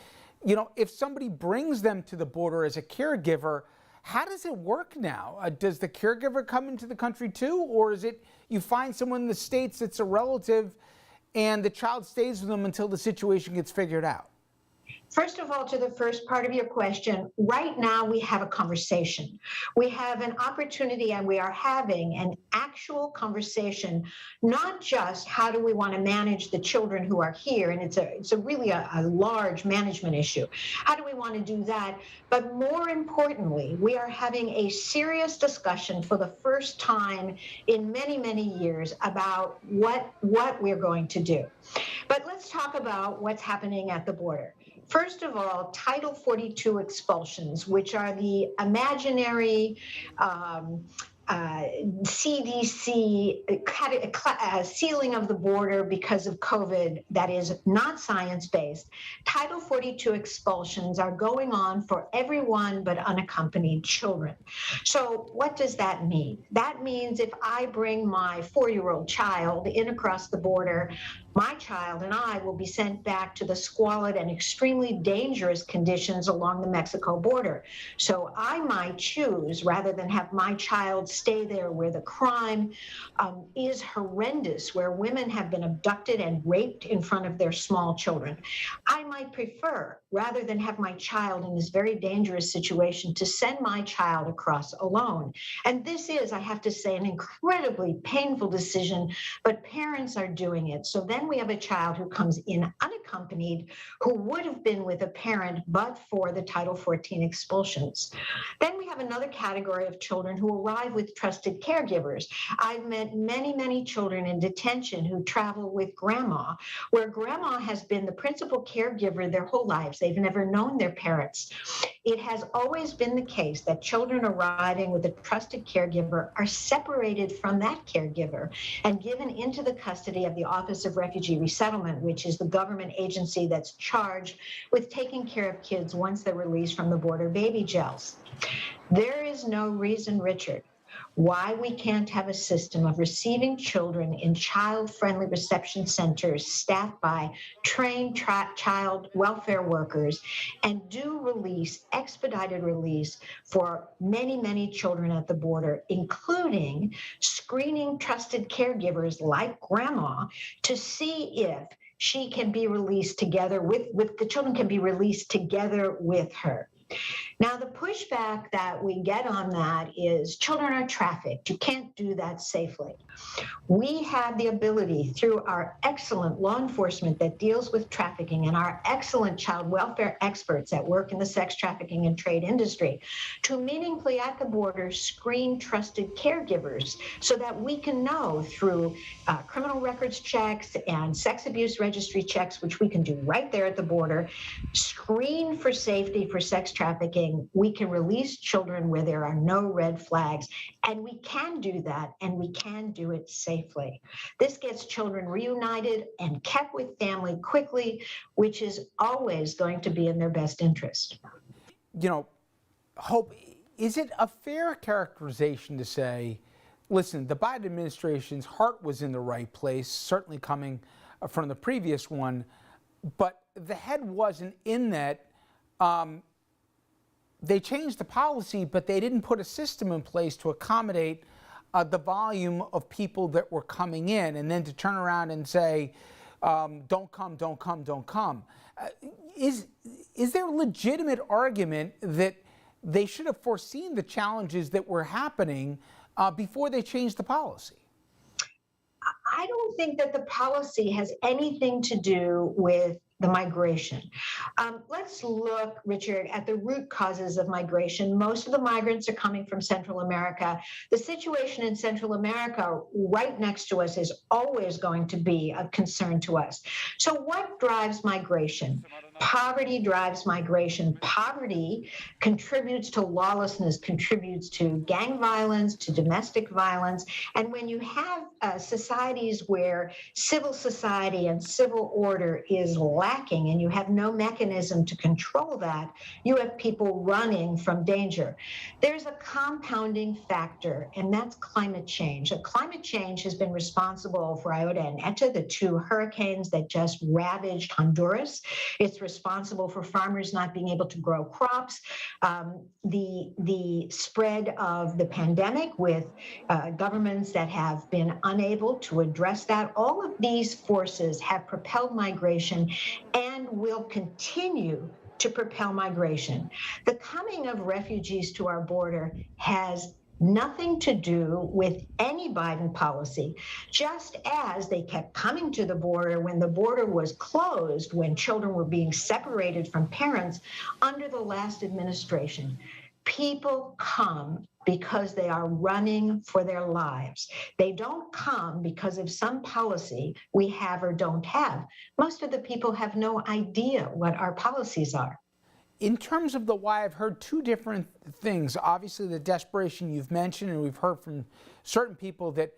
you know, if somebody brings them to the border as a caregiver, how does it work now? Does the caregiver come into the country too? Or is it you find someone in the States that's a relative and the child stays with them until the situation gets figured out? First of all, to the first part of your question, right now we have a conversation. We have an opportunity, and we are having an actual conversation, not just how do we want to manage the children who are here, and it's really a large management issue. How do we want to do that? But more importantly, we are having a serious discussion for the first time in many, many years about what we're going to do. But let's talk about what's happening at the border. First of all, Title 42 expulsions, which are the imaginary CDC sealing of the border because of COVID that is not science-based. Title 42 expulsions are going on for everyone but unaccompanied children. So what does that mean? That means if I bring my 4-year-old child in across the border, my child and I will be sent back to the squalid and extremely dangerous conditions along the Mexico border. So I might choose, rather than have my child stay there where the crime is horrendous, where women have been abducted and raped in front of their small children, I might prefer, rather than have my child in this very dangerous situation, to send my child across alone. And this is, I have to say, an incredibly painful decision, but parents are doing it. So then we have a child who comes in unaccompanied, who would have been with a parent but for the Title 14 expulsions. Then we have another category of children who arrive with trusted caregivers. I've met many, many children in detention who travel with grandma, where grandma has been the principal caregiver their whole lives. They've never known their parents. It has always been the case that children arriving with a trusted caregiver are separated from that caregiver and given into the custody of the Office of Refugee Resettlement, which is the government agency that's charged with taking care of kids once they're released from the border baby jails. There is no reason, Richard, why we can't have a system of receiving children in child-friendly reception centers staffed by trained child welfare workers and do release, expedited release for many, many children at the border, including screening trusted caregivers like grandma to see if she can be released together with the children can be released together with her. Now, the pushback that we get on that is children are trafficked. You can't do that safely. We have the ability, through our excellent law enforcement that deals with trafficking and our excellent child welfare experts that work in the sex trafficking and trade industry, to meaningfully at the border screen trusted caregivers so that we can know through criminal records checks and sex abuse registry checks, which we can do right there at the border, screen for safety for sex trafficking. We can release children where there are no red flags, and we can do that, and we can do it safely. This gets children reunited and kept with family quickly, which is always going to be in their best interest. You know, Hope, is it a fair characterization to say, listen, the Biden administration's heart was in the right place, certainly coming from the previous one, but the head wasn't in that. They changed the policy, but they didn't put a system in place to accommodate the volume of people that were coming in, and then to turn around and say, don't come, don't come, don't come. Is there a legitimate argument that they should have foreseen the challenges that were happening before they changed the policy? I don't think that the policy has anything to do with the migration. Let's look, Richard, at the root causes of migration. Most of the migrants are coming from Central America. The situation in Central America right next to us is always going to be of concern to us. So what drives migration? Poverty drives migration. Poverty contributes to lawlessness, contributes to gang violence, to domestic violence. And when you have societies where civil society and civil order is lacking and you have no mechanism to control that, you have people running from danger. There's a compounding factor, and that's climate change. Climate change has been responsible for Iota and Eta, the two hurricanes that just ravaged Honduras. It's responsible for farmers not being able to grow crops. The spread of the pandemic with governments that have been unable to address that. All of these forces have propelled migration and will continue to propel migration. The coming of refugees to our border has nothing to do with any Biden policy, just as they kept coming to the border when the border was closed, when children were being separated from parents under the last administration. People come because they are running for their lives. They don't come because of some policy we have or don't have. Most of the people have no idea what our policies are. In terms of the why, I've heard two different things. Obviously, the desperation you've mentioned, and we've heard from certain people that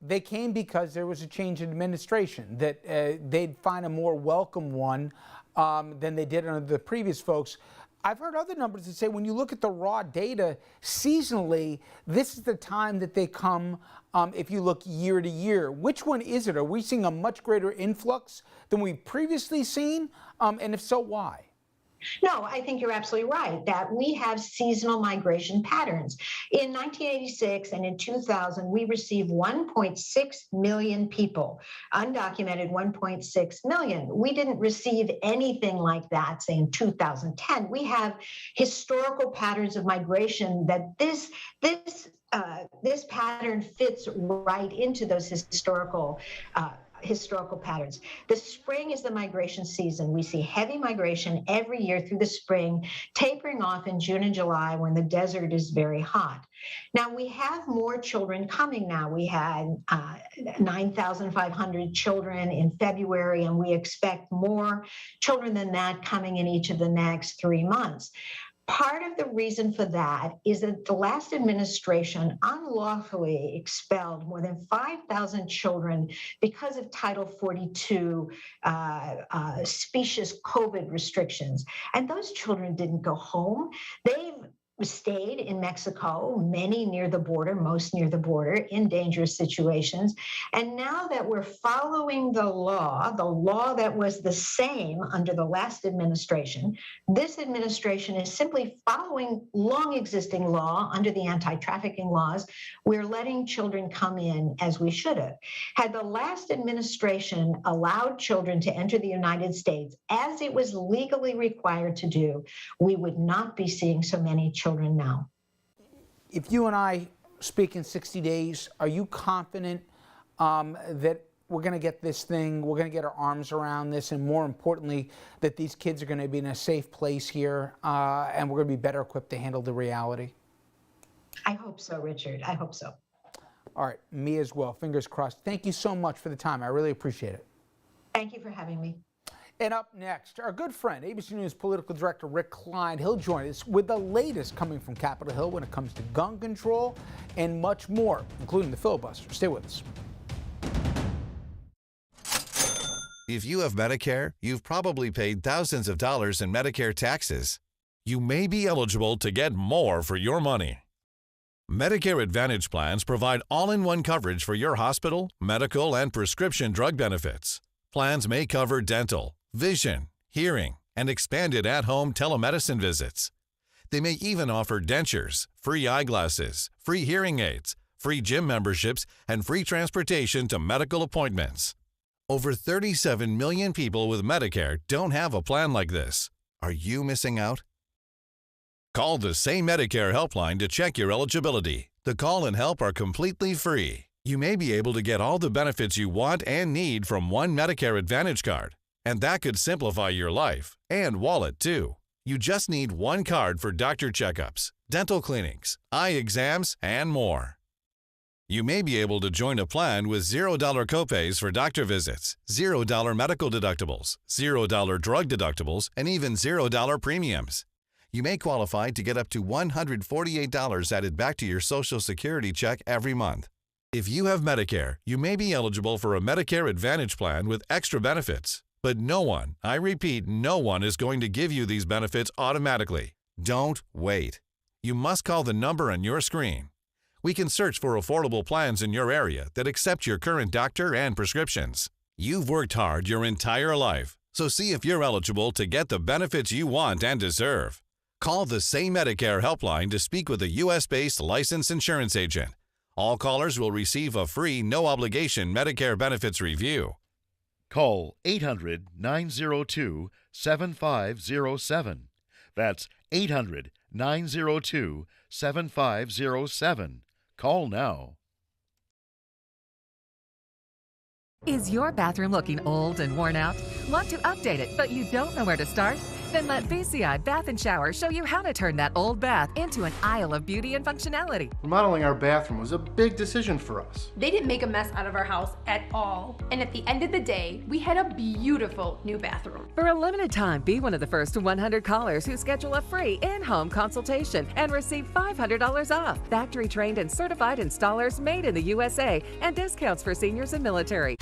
they came because there was a change in administration, that they'd find a more welcome one than they did under the previous folks. I've heard other numbers that say when you look at the raw data seasonally, this is the time that they come if you look year to year. Which one is it? Are we seeing a much greater influx than we've previously seen? And if so, why? No, I think you're absolutely right that we have seasonal migration patterns. In 1986 and in 2000, we received 1.6 million people, undocumented 1.6 million. We didn't receive anything like that, say, in 2010. We have historical patterns of migration that this pattern fits right into those historical patterns. The spring is the migration season. We see heavy migration every year through the spring, tapering off in June and July when the desert is very hot. Now, we have more children coming now. We had 9,500 children in February, and we expect more children than that coming in each of the next 3 months. Part of the reason for that is that the last administration unlawfully expelled more than 5,000 children because of Title 42 specious COVID restrictions. And those children didn't go home. They've stayed in Mexico, many near the border, most near the border, in dangerous situations. And now that we're following the law that was the same under the last administration, this administration is simply following long existing law under the anti-trafficking laws. We're letting children come in as we should have. Had the last administration allowed children to enter the United States as it was legally required to do, we would not be seeing so many children now. If you and I speak in 60 days, are you confident that we're going to get this thing, we're going to get our arms around this, and more importantly, that these kids are going to be in a safe place here and we're going to be better equipped to handle the reality? I hope so, Richard. I hope so. All right, me as well. Fingers crossed. Thank you so much for the time. I really appreciate it. Thank you for having me. And up next, our good friend, ABC News political director Rick Klein. He'll join us with the latest coming from Capitol Hill when it comes to gun control and much more, including the filibuster. Stay with us. If you have Medicare, you've probably paid thousands of dollars in Medicare taxes. You may be eligible to get more for your money. Medicare Advantage plans provide all-in-one coverage for your hospital, medical, and prescription drug benefits. Plans may cover dental, vision, hearing, and expanded at-home telemedicine visits. They may even offer dentures, free eyeglasses, free hearing aids, free gym memberships, and free transportation to medical appointments. Over 37 million people with Medicare don't have a plan like this. Are you missing out? Call the Say Medicare helpline to check your eligibility. The call and help are completely free. You may be able to get all the benefits you want and need from one Medicare Advantage card. And that could simplify your life and wallet, too. You just need one card for doctor checkups, dental cleanings, eye exams, and more. You may be able to join a plan with $0 copays for doctor visits, $0 medical deductibles, $0 drug deductibles, and even $0 premiums. You may qualify to get up to $148 added back to your Social Security check every month. If you have Medicare, you may be eligible for a Medicare Advantage plan with extra benefits. But no one, I repeat, no one is going to give you these benefits automatically. Don't wait. You must call the number on your screen. We can search for affordable plans in your area that accept your current doctor and prescriptions. You've worked hard your entire life, so see if you're eligible to get the benefits you want and deserve. Call the Say Medicare helpline to speak with a U.S.-based licensed insurance agent. All callers will receive a free, no-obligation Medicare benefits review. Call 800-902-7507. That's 800-902-7507. Call now. Is your bathroom looking old and worn out? Want to update it, but you don't know where to start? Then let VCI Bath & Shower show you how to turn that old bath into an aisle of beauty and functionality. Remodeling our bathroom was a big decision for us. They didn't make a mess out of our house at all. And at the end of the day, we had a beautiful new bathroom. For a limited time, be one of the first 100 callers who schedule a free in-home consultation and receive $500 off. Factory-trained and certified installers made in the USA and discounts for seniors and military.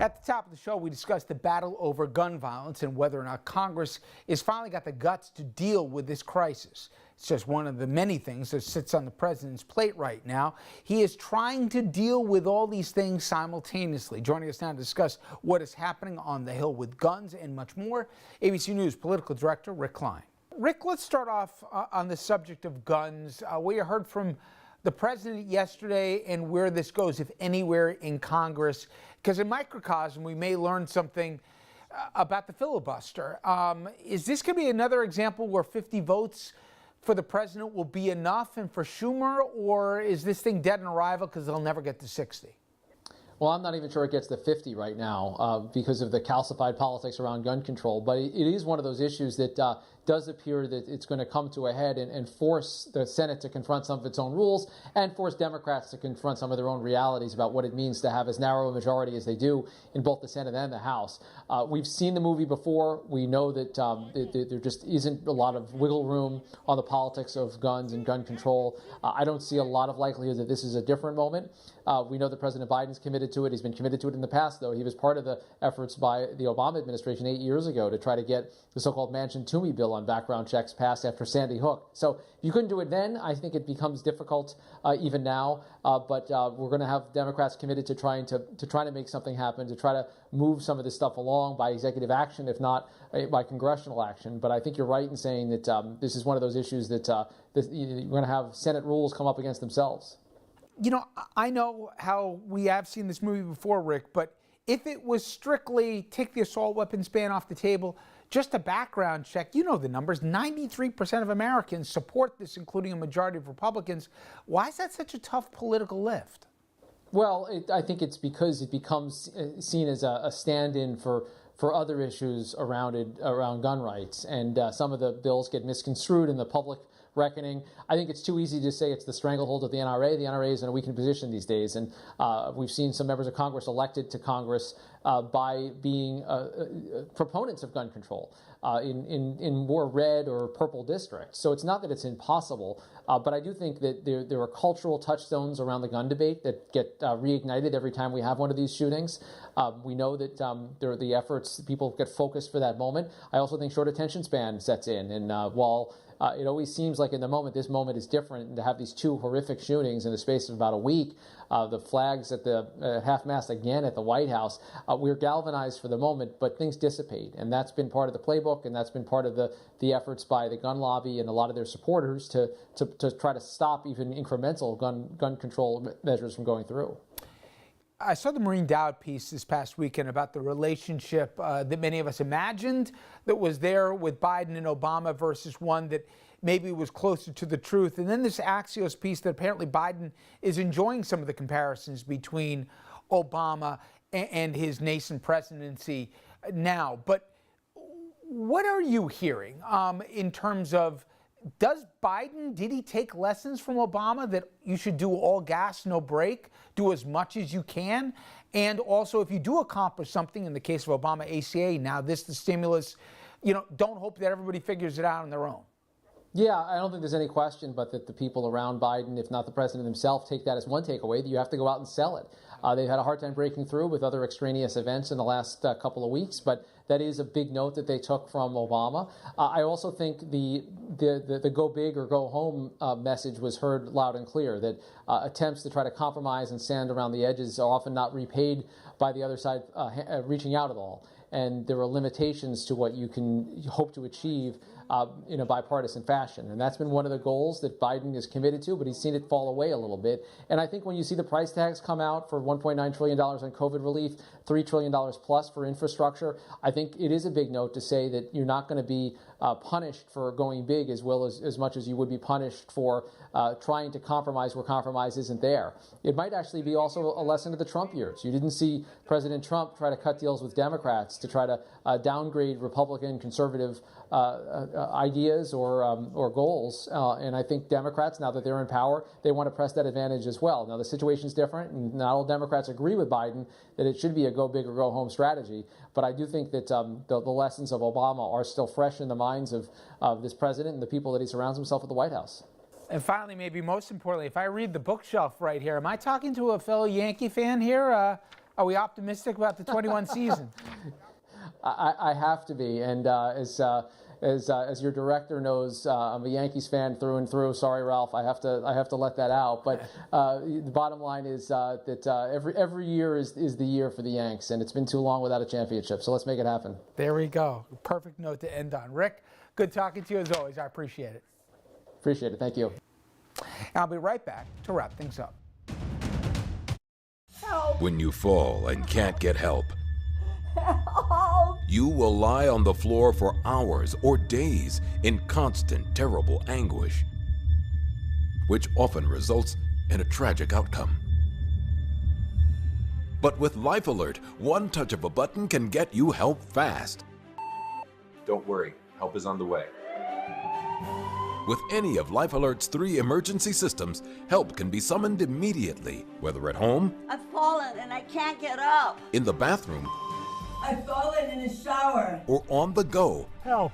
At the top of the show, we discussed the battle over gun violence and whether or not Congress has finally got the guts to deal with this crisis. It's just one of the many things that sits on the president's plate right now. He is trying to deal with all these things simultaneously. Joining us now to discuss what is happening on the Hill with guns and much more, ABC News political director Rick Klein. Rick, let's start off on the subject of guns. We heard from the president yesterday and where this goes, if anywhere, in Congress. Because in microcosm, we may learn something about the filibuster. Is this going to be another example where 50 votes for the president will be enough and for Schumer, or is this thing dead in arrival because they'll never get to 60? Well, I'm not even sure it gets to 50 right now because of the calcified politics around gun control. But it is one of those issues that does appear that it's going to come to a head and force the Senate to confront some of its own rules and force Democrats to confront some of their own realities about what it means to have as narrow a majority as they do in both the Senate and the House. We've seen the movie before. We know that there just isn't a lot of wiggle room on the politics of guns and gun control. I don't see a lot of likelihood that this is a different moment. We know that President Biden's committed to it. He's been committed to it in the past, though. He was part of the efforts by the Obama administration 8 years ago to try to get the so-called Manchin-Toomey bill on background checks passed after Sandy Hook. So if you couldn't do it then, I think it becomes difficult even now. But we're going to have Democrats committed to trying to make something happen, to try to move some of this stuff along by executive action, if not by congressional action. But I think you're right in saying that this is one of those issues that you're going to have Senate rules come up against themselves. You know, I know how we have seen this movie before, Rick, but if it was strictly take the assault weapons ban off the table, just a background check, you know the numbers, 93% of Americans support this, including a majority of Republicans. Why is that such a tough political lift? Well, I think it's because it becomes seen as a stand-in for other issues around gun rights, and some of the bills get misconstrued in the public reckoning. I think it's too easy to say it's the stranglehold of the NRA. The NRA is in a weakened position these days, and we've seen some members of Congress elected to Congress by being proponents of gun control in more red or purple districts. So it's not that it's impossible, but I do think that there are cultural touchstones around the gun debate that get reignited every time we have one of these shootings. We know that there are the efforts, people get focused for that moment. I also think short attention span sets in, and while it always seems like in the moment, this moment is different, and to have these two horrific shootings in the space of about a week, the flags at the half-mast again at the White House, we're galvanized for the moment, but things dissipate. And that's been part of the playbook, and that's been part of the efforts by the gun lobby and a lot of their supporters to try to stop even incremental gun control measures from going through. I saw the Maureen Dowd piece this past weekend about the relationship that many of us imagined that was there with Biden and Obama versus one that maybe was closer to the truth. And then this Axios piece that apparently Biden is enjoying some of the comparisons between Obama and his nascent presidency now. But what are you hearing in terms of, did he take lessons from Obama that you should do all gas, no brake, do as much as you can? And also, if you do accomplish something, in the case of Obama, ACA, now the stimulus, don't hope that everybody figures it out on their own. Yeah, I don't think there's any question but that the people around Biden, if not the president himself, take that as one takeaway, that you have to go out and sell it. They've had a hard time breaking through with other extraneous events in the last couple of weeks, but that is a big note that they took from Obama. I also think the go big or go home message was heard loud and clear, that attempts to try to compromise and sand around the edges are often not repaid by the other side reaching out at all. And there are limitations to what you can hope to achieve in a bipartisan fashion. And that's been one of the goals that Biden is committed to, but he's seen it fall away a little bit. And I think when you see the price tags come out for $1.9 trillion on COVID relief, $3 trillion plus for infrastructure, I think it is a big note to say that you're not going to be punished for going big as much as you would be punished for trying to compromise where compromise isn't there. It might actually be also a lesson of the Trump years. You didn't see President Trump try to cut deals with Democrats to try to downgrade Republican conservative ideas or goals. And I think Democrats, now that they're in power, they want to press that advantage as well. Now, the situation's different, and not all Democrats agree with Biden that it should be a go big or go home strategy. But I do think that the lessons of Obama are still fresh in the minds of this president and the people that he surrounds himself at the White House. And finally, maybe most importantly, if I read the bookshelf right here, am I talking to a fellow Yankee fan here? Are we optimistic about the 21 season? I have to be, and as your director knows, I'm a Yankees fan through and through. Sorry, Ralph, I have to let that out. But the bottom line is that every year is the year for the Yanks, and it's been too long without a championship. So let's make it happen. There we go. Perfect note to end on. Rick, good talking to you as always. I appreciate it. Appreciate it. Thank you. And I'll be right back to wrap things up. Help. When you fall and can't get help, Help. You will lie on the floor for hours or days in constant, terrible anguish, which often results in a tragic outcome. But with Life Alert, one touch of a button can get you help fast. Don't worry, help is on the way. With any of Life Alert's 3 emergency systems, help can be summoned immediately, whether at home, I've fallen and I can't get up. in the bathroom, I've fallen in the shower. or on the go. Help!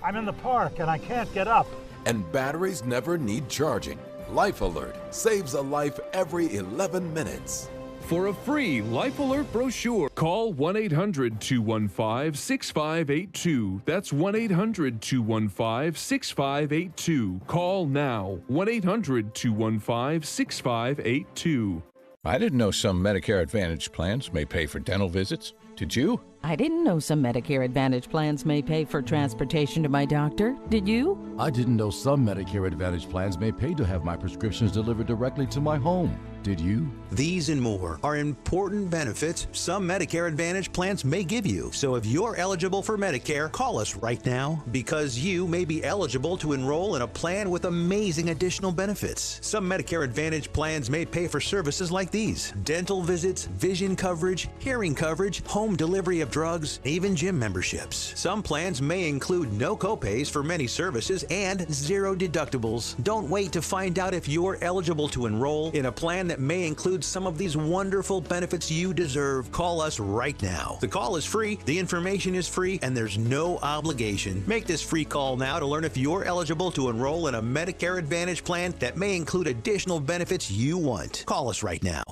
I'm in the park and I can't get up. And batteries never need charging. Life Alert saves a life every 11 minutes. For a free Life Alert brochure, call 1-800-215-6582. That's 1-800-215-6582. Call now. 1-800-215-6582. I didn't know some Medicare Advantage plans may pay for dental visits. Did you? I didn't know some Medicare Advantage plans may pay for transportation to my doctor. Did you? I didn't know some Medicare Advantage plans may pay to have my prescriptions delivered directly to my home. Did you? These and more are important benefits some Medicare Advantage plans may give you. So if you're eligible for Medicare, call us right now because you may be eligible to enroll in a plan with amazing additional benefits. Some Medicare Advantage plans may pay for services like these: dental visits, vision coverage, hearing coverage, home delivery of drugs, even gym memberships. Some plans may include no copays for many services and 0 deductibles. Don't wait to find out if you're eligible to enroll in a plan that may include some of these wonderful benefits you deserve. Call us right now. The call is free, the information is free, and there's no obligation. Make this free call now to learn if you're eligible to enroll in a Medicare Advantage plan that may include additional benefits you want. Call us right now.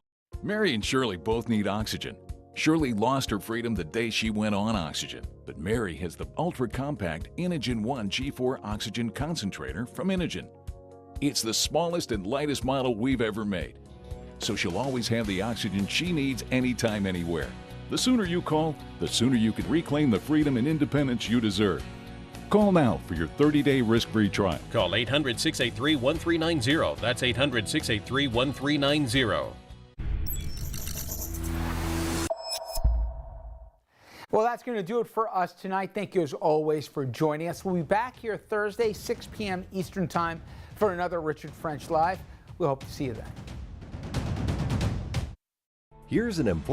Mary and Shirley both need oxygen. Shirley lost her freedom the day she went on oxygen, but Mary has the ultra-compact Inogen 1 G4 oxygen concentrator from Inogen. It's the smallest and lightest model we've ever made, so she'll always have the oxygen she needs anytime, anywhere. The sooner you call, the sooner you can reclaim the freedom and independence you deserve. Call now for your 30-day risk-free trial. Call 800-683-1390. That's 800-683-1390. Well, that's going to do it for us tonight. Thank you, as always, for joining us. We'll be back here Thursday, 6 p.m. Eastern Time for another Richard French Live. We hope to see you then. Here's an important